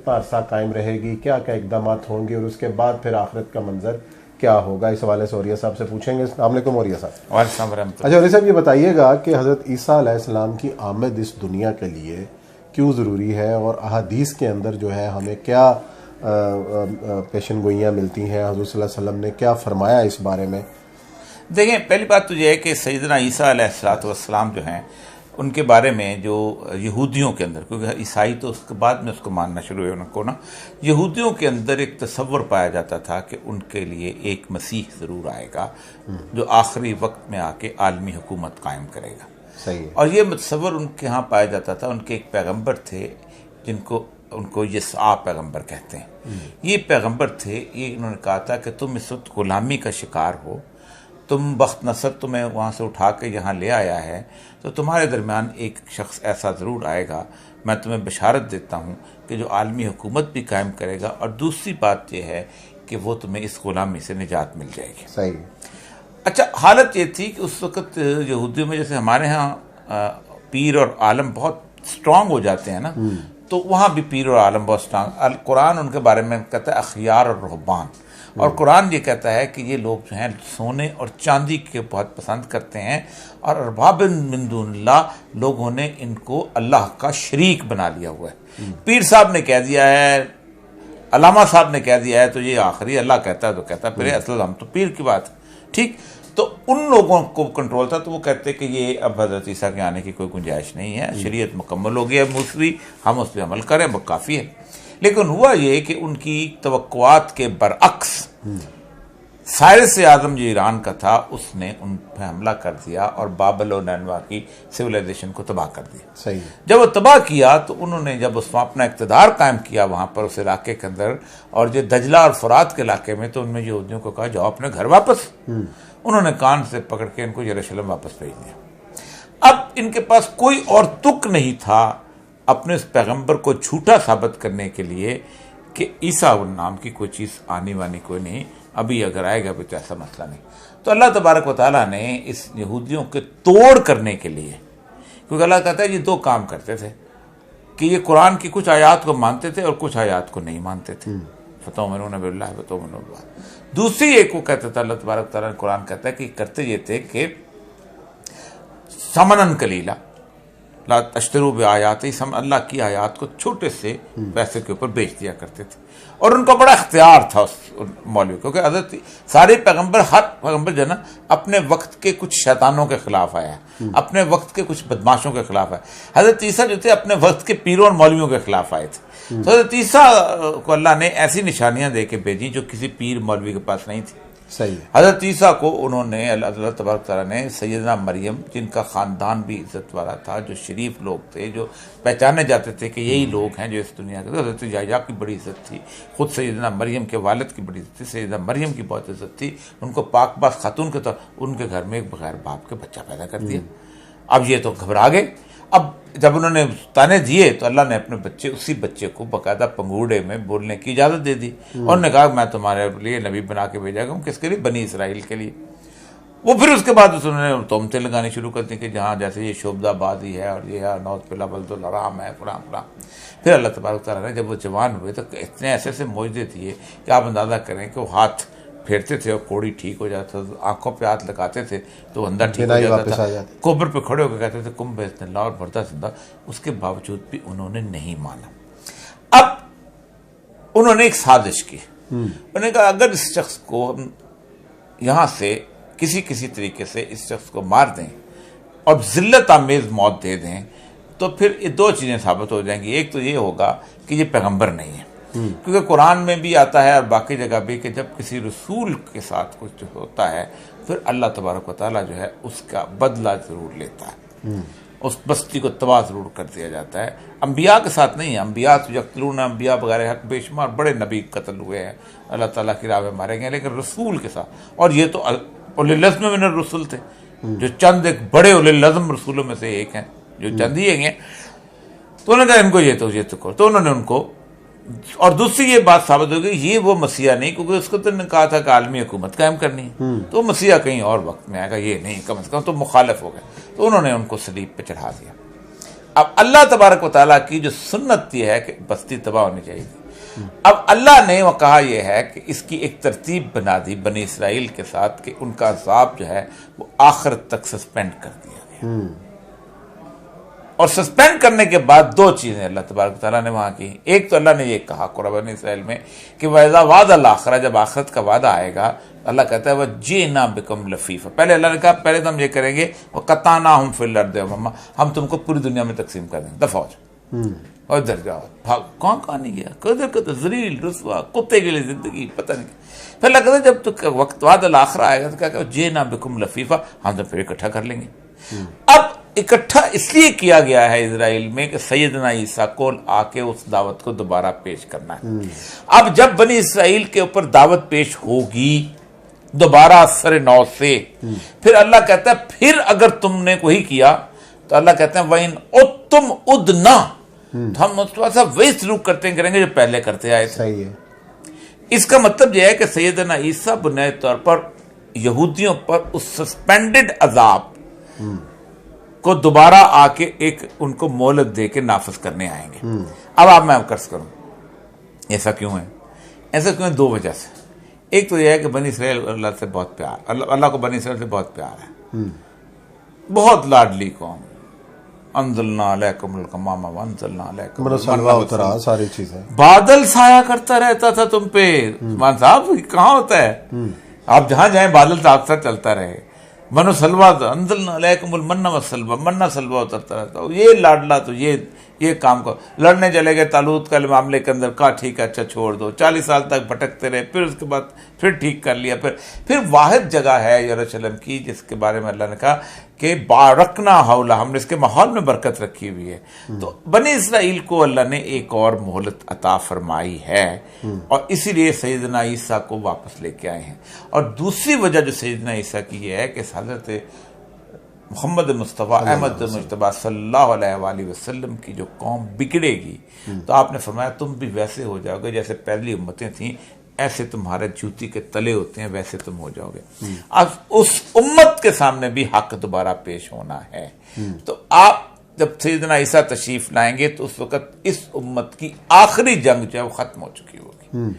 कितना अरसा कायम रहेगी, क्या क्या इकदाम होंगे और उसके बाद फिर आखिरत का मंजर क्या होगा, इस हवाले से औरिया साहब से पूछेंगे। अस्सलाम वालेकुम औरिया साहब। अच्छा औरिया साहब, ये बताइएगा कि हज़रत ईसा अलैहिस्सलाम की आमद इस दुनिया के लिए क्यों ज़रूरी है और अहादीस के अंदर जो है हमें क्या पेशन गोइयाँ मिलती हैं, हुज़ूर सल्लल्लाहु अलैहि वसल्लम ने क्या फरमाया इस बारे में। देखें, पहली बात तो यह है कि सैयदना ईसा अलैहिस्सलाम जो हैं उनके बारे में जो यहूदियों के अंदर, क्योंकि ईसाई तो उसके बाद में उसको मानना शुरू हुए उनको ना, यहूदियों के अंदर एक तसव्वुर पाया जाता था कि उनके लिए एक मसीह ज़रूर आएगा जो आखिरी वक्त में आके आलमी हुकूमत कायम करेगा। सही है। और ये तसव्वुर उनके यहाँ पाया जाता था। उनके एक पैगम्बर थे जिनको उनको यस्आ पैगम्बर कहते हैं। ये पैगम्बर थे, ये इन्होंने कहा था कि तुम इस वक्त गुलामी का शिकार हो, तुम बख्त नसर तुम्हें वहाँ से उठा के यहाँ ले आया है, तो तुम्हारे दरमियान एक शख्स ऐसा ज़रूर आएगा, मैं तुम्हें बशारत देता हूँ कि जो आलमी हुकूमत भी कायम करेगा, और दूसरी बात यह है कि वो तुम्हें इस गुलामी से निजात मिल जाएगी। सही। अच्छा, हालत ये थी कि उस वक़्त यहूदियों में जैसे हमारे यहाँ पीर और आलम बहुत स्ट्रांग हो जाते हैं ना, तो वहाँ भी पीर और आलम बहुत स्ट्रांग। कुरान उनके बारे में कहता है अखियार और रुहबान, और कुरान ये कहता है कि ये लोग जो हैं सोने और चांदी के बहुत पसंद करते हैं, और अरबाब मिन दूनिल्लाह, लोगों ने इनको अल्लाह का शरीक बना लिया हुआ है। पीर साहब ने कह दिया है, अलामा साहब ने कह दिया है, तो ये आखिरी अल्लाह कहता है तो कहता है, फिर असल हम तो पीर की बात है। ठीक, तो उन लोगों को कंट्रोल था, तो वो कहते कि ये अब हज़रत ईसा के आने की कोई गुंजाइश नहीं है, शरीयत मुकम्मल हो गई है मूसवी, हम उस पर अमल करें, वो काफ़ी है। लेकिन हुआ ये कि उनकी तवक्कुआत के बरअक्स साइरस आज़म जो ईरान का था, उसने उन पर हमला कर दिया और बाबल और नैनवा की सिविलाइजेशन को तबाह कर दिया। सही। जब वो तबाह किया तो उन्होंने जब उसमें अपना इक़्तिदार कायम किया वहाँ पर उस इलाके के अंदर, और जो दजला और फुरात के इलाके में, तो उनमें यहूदियों को कहा जाओ अपने घर वापस। उन्होंने कान से पकड़ के इनको यरूशलेम वापस भेज दिया। अब इनके पास कोई और तुक नहीं था अपने उस पैगम्बर को झूठा साबित करने के लिए कि ईसा नाम की कोई चीज़ आने वाली कोई नहीं, अभी अगर आएगा भी तो ऐसा मसला नहीं। तो अल्लाह तबारक व तआला ने इस यहूदियों के तोड़ करने के लिए, क्योंकि अल्लाह कहता है ये दो काम करते थे कि ये कुरान की कुछ आयात को मानते थे और कुछ आयात को नहीं मानते थे। फतौमिनून बिल्लाह फतौमिनून बिल्लाह। दूसरी एक वो कहता था, अल्लाह तबारक व तआला ने कुरान कहता है कि करते ये थे कि समनन कलीला ला तश्तरू बिआयाति, अल्लाह की आयात को छोटे से पैसे के ऊपर बेच दिया करते थे। और उनका बड़ा इख्तियार था उस मौलवी को, क्योंकि हज़रत सारे पैगंबर, हर पैगंबर जो है ना, अपने वक्त के कुछ शैतानों के खिलाफ आया, अपने वक्त के कुछ बदमाशों के खिलाफ आया। हज़रत ईसा जो थे अपने वक्त के पीरों और मौलवियों के खिलाफ आए थे। तो हज़रत ईसा को अल्लाह ने ऐसी निशानियां दे के भेजी जो किसी पीर मौलवी के पास नहीं थी। सही। हज़रत ईसा को उन्होंने, अल्लाह तबारक तआला ने सैयदना मरियम, जिनका ख़ानदान भी इज़्ज़त वाला था, जो शरीफ लोग थे, जो पहचाने जाते थे कि यही लोग हैं जो इस दुनिया के, हज़रत याह्या की बड़ी इज़्ज़त थी, ख़ुद सैयदना मरियम के वालिद की बड़ी इज़्ज़त थी, सैयदना मरियम की बहुत इज़्ज़त थी। उनको पाकबाज़ खातून के तौर उनके घर में एक बगैर बाप के बच्चा पैदा कर दिया। अब ये तो घबरा गए। अब जब उन्होंने ताने दिए तो अल्लाह ने अपने बच्चे, उसी बच्चे को बाकायदा पंगूड़े में बोलने की इजाज़त दे दी, और उन्होंने कहा मैं तुम्हारे लिए नबी बना के भेजा हूँ। किसके लिए? बनी इसराइल के लिए। वो फिर उसके बाद उन्होंने तोहमतें लगानी शुरू कर दी कि जहाँ जैसे ये शोबदाबादी है और ये है नौज पिला बल्दुल हराम है, फलां फलां। फिर अल्लाह तबारक तआला ने जब वो जवान हुए तो इतने ऐसे ऐसे मौजदे दिए कि आप अंदाज़ा करें कि वो हाथ फेरते थे और कोड़ी ठीक हो जाता था, आंखों पे हाथ लगाते थे तो अंदर ठीक हो जाता था, कोबर पे खड़े होकर कहते थे कुम बिस्मिल्लाह और भरता जिंदा। उसके बावजूद भी उन्होंने नहीं माना। अब उन्होंने एक साजिश की। उन्होंने कहा अगर इस शख्स को हम यहाँ से किसी किसी तरीके से इस शख्स को मार दें और जिल्लत आमेज मौत दे दें तो फिर ये दो चीज़ें साबित हो जाएंगी। एक तो ये होगा कि ये पैगंबर नहीं है, क्योंकि कुरान में भी आता है और बाकी जगह भी कि जब किसी रसूल के साथ कुछ होता है फिर अल्लाह तबारक व तआला जो है उसका बदला ज़रूर लेता है, उस बस्ती को तबाह ज़रूर कर दिया जाता है। अम्बिया के साथ नहीं है। अम्बिया तो यक़्तलून अम्बिया वगैरह हक बेशुमार बड़े नबी कत्ल हुए हैं, अल्लाह ताला की राह में मारे गए, लेकिन रसूल के साथ, और ये तो उलिल अज़्म मिनर रसूल थे, जो चंद एक बड़े उलिल अज़्म रसूलों में से एक हैं, जो चंद ही हैं। तो उन्होंने कहा इनको ये तो करो, तो उन्होंने उनको, और दूसरी ये बात साबित हो गई ये वो मसीहा नहीं, क्योंकि उसको तो ने कहा था कि आलमी हुकूमत कायम करनी है, तो मसीहा कहीं और वक्त में आएगा, ये नहीं, कम से कम तो मुखालिफ हो गए। तो उन्होंने उनको सलीब पे चढ़ा दिया। अब अल्लाह तबारक व तआला की जो सुन्नत ये है कि बस्ती तबाह होनी चाहिए। अब अल्लाह ने वो कहा यह है कि इसकी एक तरतीब बना दी बनी इसराइल के साथ कि उनका अज़ाब जो है वो आखिरत तक सस्पेंड कर दिया गया। और सस्पेंड करने के बाद दो चीजें अल्लाह तबारक तआला ने वहां की। एक तो अल्लाह ने ये कहा कुरान इसराइल में कि वैज़ा वादल आखिरा, जब आखिरत का वादा आएगा अल्लाह कहता है वह जीना बिकम लफीफा। पहले अल्लाह ने कहा पहले तो हम ये करेंगे वह कताना हम फिल अर्द मम्मा, हम तुमको पूरी दुनिया में तकसीम कर देंगे, दफा हो जाओ और इधर जाओ, भाग। कौन नहीं गया, कदर जलील रुसवा कुत्ते के लिए जिंदगी, पता नहीं। फिर अल्लाह कहता जब तो वक्त वादल आखिरा आएगा तो क्या कहता जीना बिकम लफीफा, हम तो फिर इकट्ठा कर लेंगे। अब इकट्ठा इसलिए किया गया है इजराइल में कि सैयदना ईसा को आके उस दावत को दोबारा पेश करना है। अब जब बनी इसराइल के ऊपर दावत पेश होगी दोबारा सरे नौ से, फिर अल्लाह कहता है फिर अगर तुमने वही किया तो अल्लाह कहते हैं वइन तुम उदना, तो हम थोड़ा वही सलूक करेंगे जो पहले करते आए थे। सही है। इसका मतलब यह है कि सैयदना ईसा बुनियादी तौर पर यहूदियों पर उस सस्पेंडेड अजाब को दोबारा आके एक उनको मोहलत दे के नाफिज करने आएंगे। अब आप मैं कर्ज करूं ऐसा क्यों है? ऐसा क्यों है? दो वजह से। एक तो यह है कि बनी इसराइल अल्लाह से बहुत प्यार, अल्लाह को बनी इसराइल से बहुत प्यार है, बहुत लाडली कौम। अंज़लना अलैकुमुल गमामा व अंज़लना अलैकुम उतरा, सारी चीजें, बादल साया करता रहता था तुम पे। मान साहब कहाँ होता है, आप जहां जाए बादल तो आपसे चलता रहे। मनो सलवा अंज़लना अलैकुमुल मन्ना व सलवा, मन्ना सलवा उतरता रहता। ये लाडला तो ये काम को लड़ने चले गए तालूत के मामले के अंदर, कहा ठीक है अच्छा छोड़ दो, 40 साल तक भटकते रहे, फिर उसके बाद फिर ठीक कर लिया। फिर वाहिद जगह है यरूशलेम की जिसके बारे में अल्लाह ने कहा कि बारकना हौला, हमने इसके माहौल में बरकत रखी हुई है। तो बनी इसराइल को अल्लाह ने एक और मोहलत अता फरमाई है और इसीलिए सैयदना ईसा को वापस लेके आए हैं। और दूसरी वजह जो सैयदना ईसा की है कि हज़रत मोहम्मद मुस्तफ़ा अहमद मुस्तफ़ा सल्लल्लाहु अलैहि वसल्लम की जो कौम बिगड़ेगी तो आपने फरमाया तुम भी वैसे हो जाओगे जैसे पहली उम्मतें थीं, ऐसे तुम्हारे जूती के तले होते हैं वैसे तुम हो जाओगे। अब उस उम्मत के सामने भी हक दोबारा पेश होना है। तो आप जब सैयदना ईसा तशरीफ लाएंगे तो उस वक्त इस उम्मत की आखिरी जंग जो है वो खत्म हो चुकी होगी।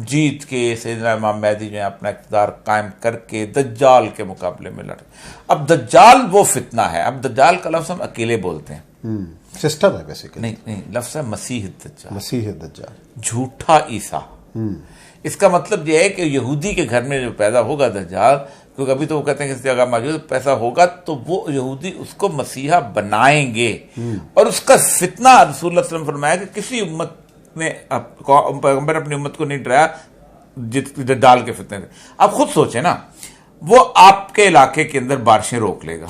जीत के सैयदना इमाम महदी जो है अपना इक़्तिदार कायम करके दज्जाल के मुकाबले में लड़े। अब दज्जाल वो फितना है, अब दज्जाल का लफ्ज़ हम अकेले बोलते हैं, सिस्टम है बेसिकली। नहीं लफ्ज़ है मसीह दज्जाल, मसीह दज्जाल, झूठा ईसा। इसका मतलब यह है कि यहूदी के घर में जो पैदा होगा दज्जाल, क्योंकि अभी तो वो कहते हैं कि जगह मौजूद पैसा होगा तो वो यहूदी उसको मसीहा बनाएंगे और उसका फितना रसूलुल्लाह सल्लल्लाहु अलैहि वसल्लम फरमाया कि किसी उम्मत ने पैगंबर अपनी उम्मत को नहीं डराया दज्जाल के फितने से। आप खुद सोचें ना, वो आपके इलाके के अंदर बारिशें रोक लेगा,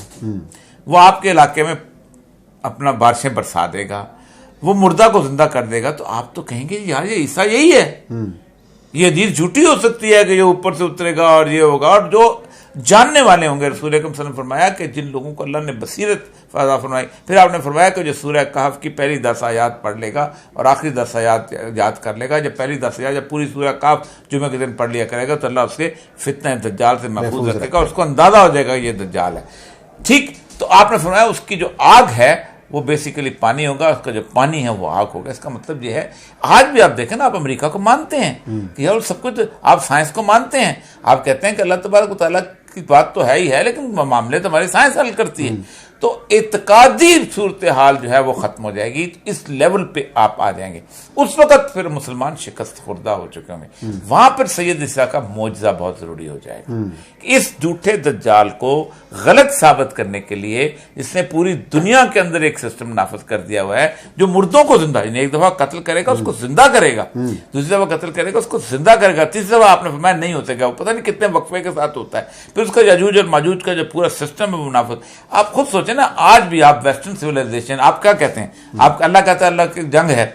वो आपके इलाके में अपना बारिशें बरसा देगा, वो मुर्दा को जिंदा कर देगा, तो आप तो कहेंगे यार ये ईसा यही है। ये हदीस झूठी हो सकती है कि ये ऊपर से उतरेगा और ये होगा। और जो जानने वाले होंगे, रसूल अकरम सल्लल्लाहु अलैहि वसल्लम फरमाया कि जिन लोगों को अल्लाह ने बसीरत फैदा फरमाई, फिर आपने फरमाया कि जो सूरह कहफ की पहली 10 आयात पढ़ लेगा और आखिरी 10 आयात याद कर लेगा, जब पहली 10 आयात जब पूरी सूरह कहफ जुमे के दिन पढ़ लिया करेगा तो अल्लाह उसके फितने दज्जाल से महफूज रखेगा, उसको अंदाजा हो जाएगा ये दज्जाल है। ठीक, तो आपने फरमाया उसकी जो आग है वो बेसिकली पानी होगा, उसका जो पानी है वो आग होगा। इसका मतलब ये है, आज भी आप देखें ना, आप अमेरिका को मानते हैं कि यार सब कुछ, आप साइंस को मानते हैं, आप कहते हैं कि अल्लाह तबारक व तआला की बात तो है ही है, लेकिन मामले तो हमारी साइंस हल करती है। तो इत्कादी सूरत हाल जो है वो खत्म हो जाएगी, इस लेवल पे आप आ जाएंगे। उस वक्त फिर मुसलमान शिकस्त खुर्दा हो चुके होंगे, वहां पर सैयद ईसा का मौजज़ा बहुत जरूरी हो जाएगा। इस झूठे दज्जाल को गलत साबित करने के लिए इसने पूरी दुनिया के अंदर एक सिस्टम नाफिज कर दिया हुआ है जो मुर्दों को जिंदा, एक दफा कत्ल करेगा उसको जिंदा करेगा, दूसरी दफा कत्ल करेगा उसको जिंदा करेगा, तीसरी दफा आपने फरमाया नहीं हो सकेगा, पता नहीं कितने वक्फे के साथ होता है। फिर उसका यजूज और माजूज का जो पूरा सिस्टम है वो नाफिज। आप खुद सोचे ना, आज भी आप वेस्टर्न सिविलाइजेशन, आप क्या कहते हैं, आप अल्लाह कहता है अल्लाह की जंग है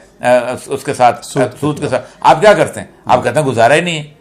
उसके साथ, सूद के साथ, आप क्या करते हैं? आप कहते हैं गुजारा ही नहीं है,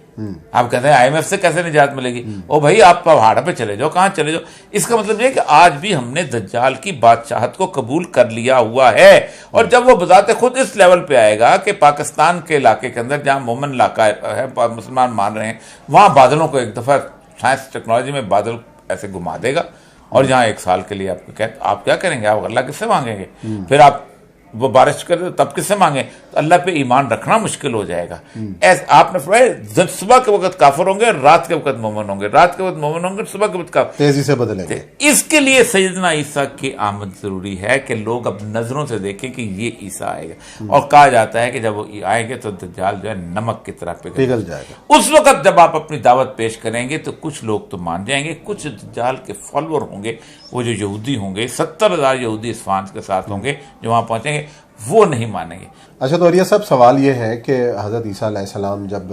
आप कहते हैं IMF से कैसे निजात मिलेगी? ओ भाई आप पहाड़ पे चले जाओ, कहां चले जाओ। इसका मतलब यह कि आज भी हमने दज्जाल की बादशाहत को कबूल कर लिया हुआ है। और जब वो बजाते खुद इस लेवल पे आएगा कि पाकिस्तान के इलाके के अंदर जहां मोमन इलाका है, मुसलमान मान रहे हैं, वहां बादलों को एक दफा साइंस टेक्नोलॉजी में बादल ऐसे घुमा देगा और यहाँ 1 साल के लिए आपको कहते आप क्या करेंगे? आप अल्लाह किससे मांगेंगे? फिर आप वो बारिश कर तब किससे मांगे? तो अल्लाह पे ईमान रखना मुश्किल हो जाएगा। आपने फरमाया जब सुबह के वक्त काफिर होंगे, रात के वक्त मोमिन होंगे, रात के वक्त मोमिन होंगे, सुबह के वक्त काफिर, तेजी से बदलेंगे। इसके लिए सैयदना ईसा की आमद जरूरी है कि लोग अब नजरों से देखें कि ये ईसा आएगा। और कहा जाता है कि जब वो आएंगे तो दज्जाल जो है नमक की तरह पिघल जाएगा। उस वक्त जब आप अपनी दावत पेश करेंगे तो कुछ लोग तो मान जाएंगे, कुछ दज्जाल के फॉलोअर होंगे, वो जो यहूदी होंगे, 70,000 यहूदी इस्फहान के साथ होंगे जो वहां पहुंचेंगे, वो नहीं मानेंगे। अच्छा, तो और ये सब सवाल ये है कि हज़रत ईसा अलैहिस्सलाम जब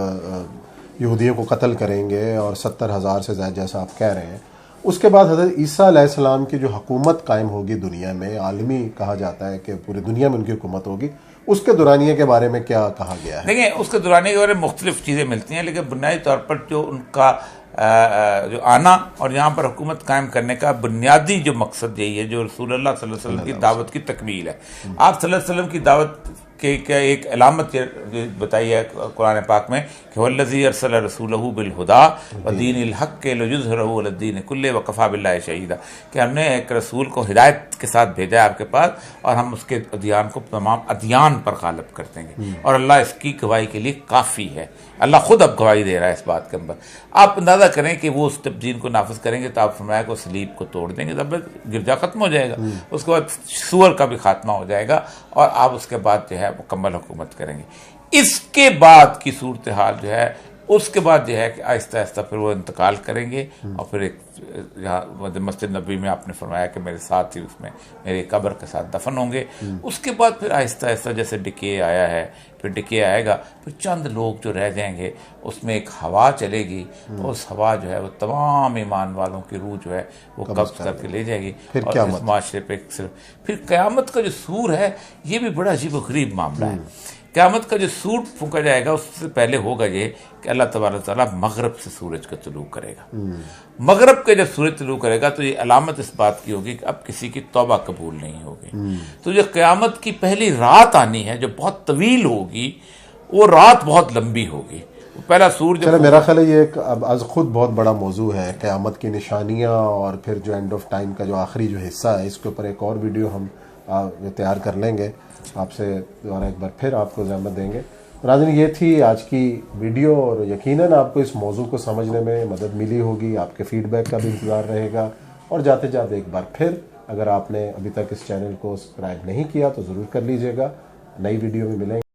यहूदियों को कत्ल करेंगे और 70,000 से ज़्यादा जैसा आप कह रहे हैं, उसके बाद हज़रत ईसा अलैहिस्सलाम की जो हुकूमत कायम होगी दुनिया में, आलमी कहा जाता है कि पूरी दुनिया में उनकी हुकूमत होगी, उसके दुरानिये के बारे में क्या कहा गया है? देखिए, उसके दुरानिये के बारे में मुख्तलिफ चीज़ें मिलती हैं, लेकिन बुनियादी तौर पर जो उनका जो आना और यहाँ पर हुकूमत कायम करने का बुनियादी जो मकसद यही है, जो रसूलुल्लाह सल्लल्लाहु अलैहि वसल्लम की दावत की तकमील है। आप सल्लल्लाहु अलैहि वसल्लम की दावत के क्या एक अलामत बताई है कुरान पाक में कि वल्लज़ी अरसला रसूलहू बिल हुदा व दीनिल हक़ लियुज़हिरहू अला दीन कुल्लिही व कफ़ा बिल्लाहि शहीदा, कि हमने एक रसूल को हिदायत के साथ भेजा है आपके पास और हम उसके अदियान को तमाम अदियान पर गालिब कर देंगे, और अल्लाह इसकी गवाही के लिए काफ़ी है। अल्लाह खुद अब गवाही दे रहा है इस बात के अंदर। आप अंदाज़ा करें कि वो उस तब्दील को नाफिज करेंगे तो आप फरमाया को सलीब को तोड़ देंगे, तब गिरजा खत्म हो जाएगा, उसके बाद सूअर का भी खात्मा हो जाएगा और आप उसके बाद जो है मुकम्मल हुकूमत करेंगे। इसके बाद की सूरत हाल जो है, उसके बाद जो है कि आहिस्ता आहिस्ता फिर वो इंतकाल करेंगे और फिर एक यहाँ मस्जिद नबी में आपने फरमाया कि मेरे साथ ही उसमें मेरे कब्र के साथ दफन होंगे। उसके बाद फिर आहिस्ता आहिस्ता जैसे डिके आया है, फिर डिके आएगा, फिर चंद लोग जो रह जाएंगे, उसमें एक हवा चलेगी, तो उस हवा जो है वो तमाम ईमान वालों की रूह जो है वो कब्ज करके ले जाएगी और इस माशरे पे सिर्फ फिर क़यामत का जो सूर है, ये भी बड़ा अजीब व गरीब मामला है। क़यामत का जो सूर फूंका जाएगा उससे पहले होगा ये कि अल्लाह तबारक तआला मगरब से सूरज का तुलू करेगा। मगरब के जब सूरज तुलू करेगा तो ये अलामत इस बात की होगी कि अब किसी की तौबा कबूल नहीं होगी। तो जो क़यामत की पहली रात आनी है, जो बहुत तवील होगी, वो रात बहुत लंबी होगी। पहला सूरज, चलो मेरा ख्याल है ये एक अब आज खुद बहुत बड़ा मौजू है, क़यामत की निशानियाँ और फिर जो एंड ऑफ टाइम का जो आखिरी जो हिस्सा है, इसके ऊपर एक और वीडियो हम तैयार कर लेंगे, आपसे दोबारा एक बार फिर आपको ज़हमत देंगे। नाज़रीन, ये थी आज की वीडियो और यकीनन आपको इस मौजू को समझने में मदद मिली होगी। आपके फीडबैक का भी इंतज़ार रहेगा। और जाते जाते एक बार फिर, अगर आपने अभी तक इस चैनल को सब्सक्राइब नहीं किया तो ज़रूर कर लीजिएगा। नई वीडियो में मिलेंगे।